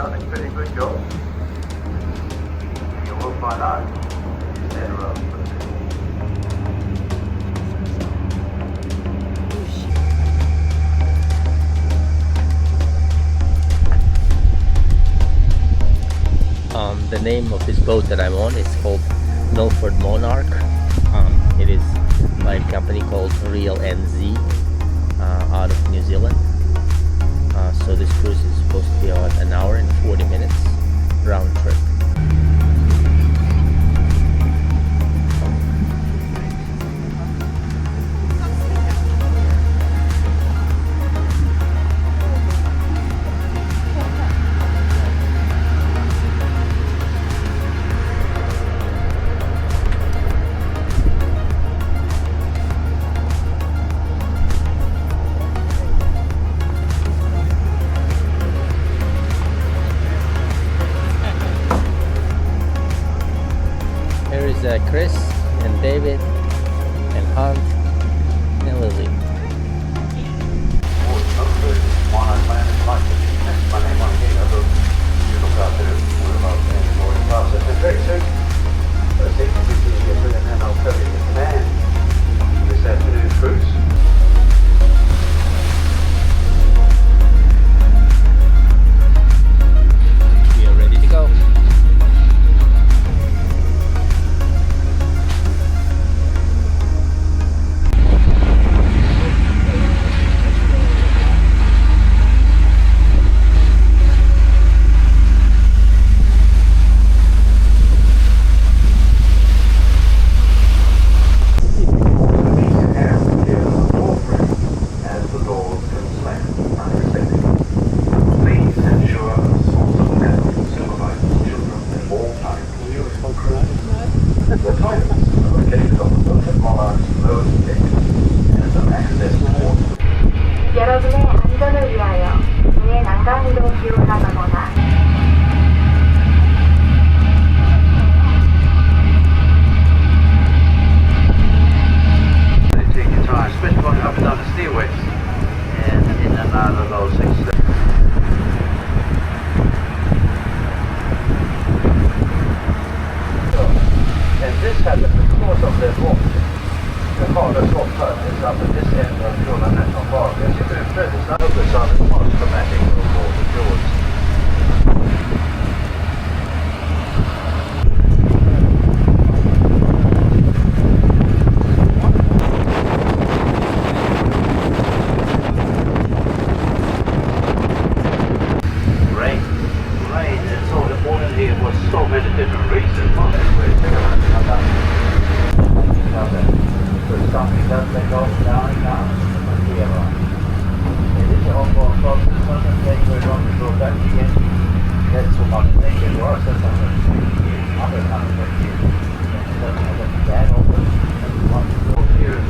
done a pretty good job. You will find out later on. The name of this boat that I'm on is called Milford Monarch. It is by a company called Real NZ out of New Zealand. So this cruise is supposed to be about an hour and 40 minutes round trip. Chris and David and Hunt and Lily. This afternoon's cruise. We are ready to go. 여러분의 안전을 위하여 위에 난간으로 기울어가거나 Take your time, especially going up and down the stairways and in and out of those things. And this happened because of the rock. The hardest rock cut is up at this end of Fiordland National Park. As you move further south, the sun is more dramatic for the fjords. Rain, it's so important here for so many different reasons. Not everywhere, take a look at that. So something does they go down and down, but we are on. It is a ongoing process, something takes very long to go back again. That's what I'm thinking was, that's not going to take years, other kind of years. It doesn't have to that open, and we want to go here.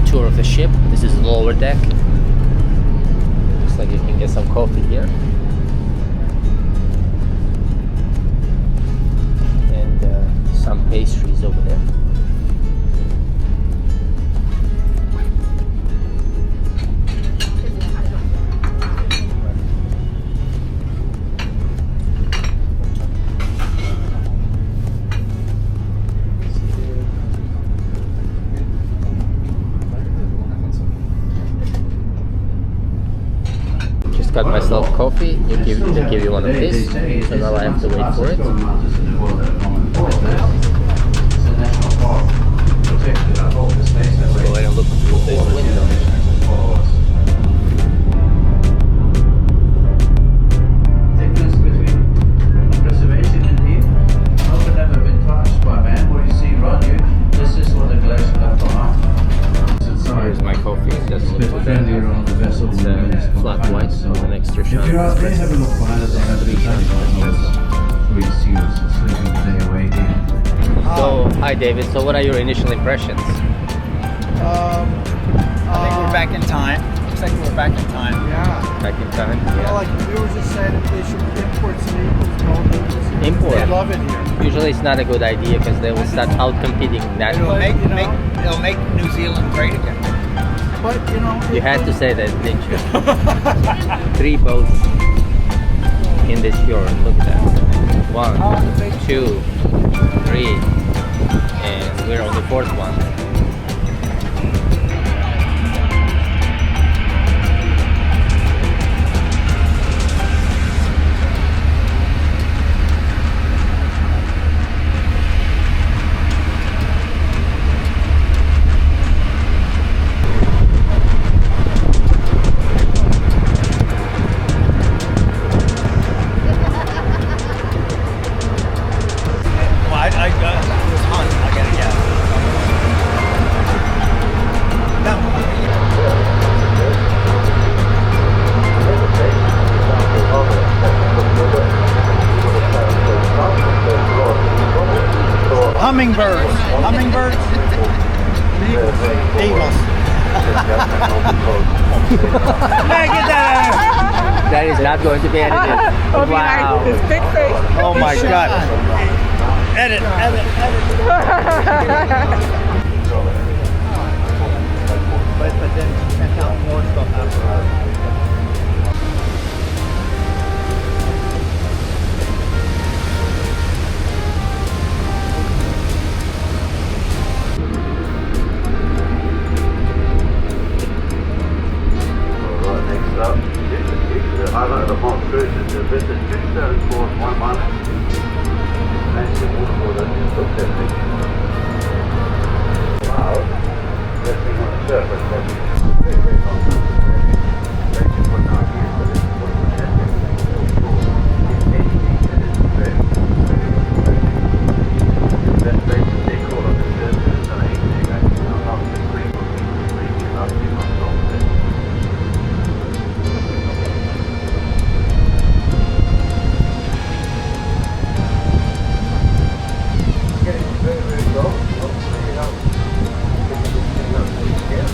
Tour of the ship. This is the lower deck. Looks like you can get some coffee here. And some pastries over there. Got myself coffee. They give you one of this, so now I have to wait for it. Let's go ahead and look through this window. Difference between preservation and here. I've never been touched by man. What you see around you, this is what the glacier left behind. Here's my coffee. That's It's flat white with an extra shot. If you're out there, have a look behind us. They have 3 seals sleeping today away here. right, David. So what are your initial impressions? I think we're back in time. Looks like we're back in time. Yeah. Back in time? Well, Yeah. like we were just saying, if they should import sneakers, Import. They love it here. Usually it's not a good idea because they will start out competing It'll nationally. it'll make New Zealand great again. But you know, You had to say that, didn't you? 3 boats in this fjord. Look at that. 1, 2, 3, and we're on the 4th one. I was hunt. I gotta get. Hummingbirds. Hummingbirds. Eagles. Man, get that That is not going to be edited. Wow. Oh my God. Edit, edit, edit. But then check out more stuff after. Highlight of the whole cruise is the visit 2 stones for 1 mile. Massive waterfall that just looks epic. Wow. Resting on the surface, but very, very long time. They can put down here, but it's what's majestic. It's anything that is very, the best place to take all of the surface is an 8-day, not the screen, not too much off of it. Very, very low. Hopefully, you know, we can just clean up things here.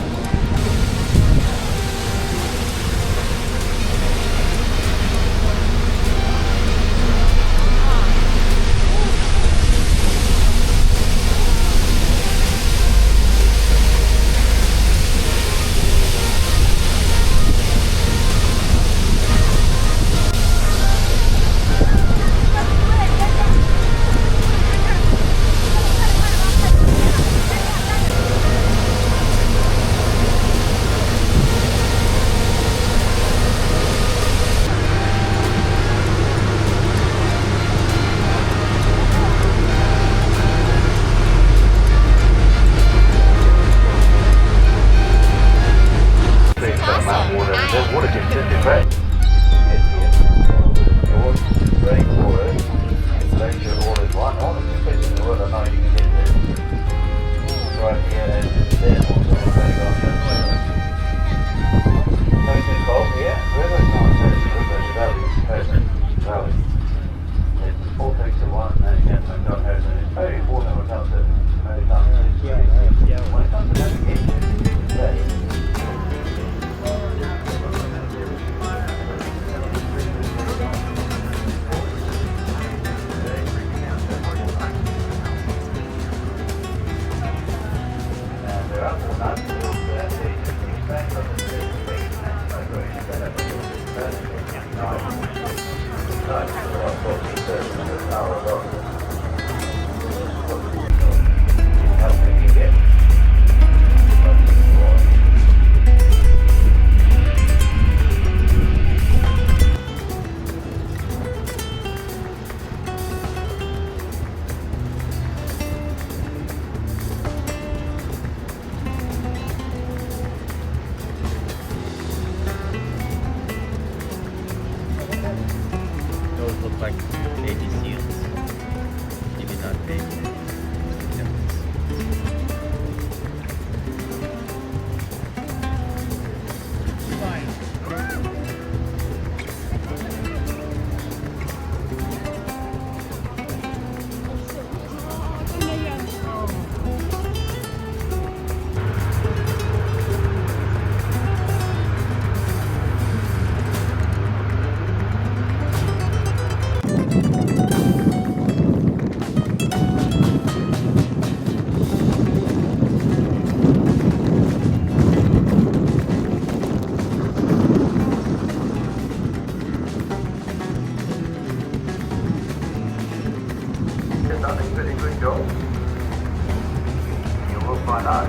no.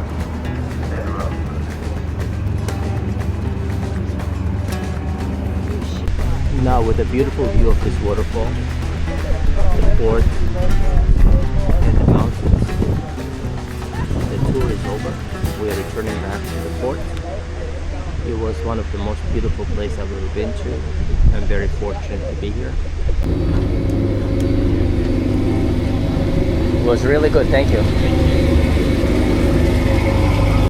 Better up. Now with a beautiful view of this waterfall, the port, and the mountains, the tour is over. We are returning back to the port. It was one of the most beautiful places I've ever been to. I'm very fortunate to be here. It was really good, thank you.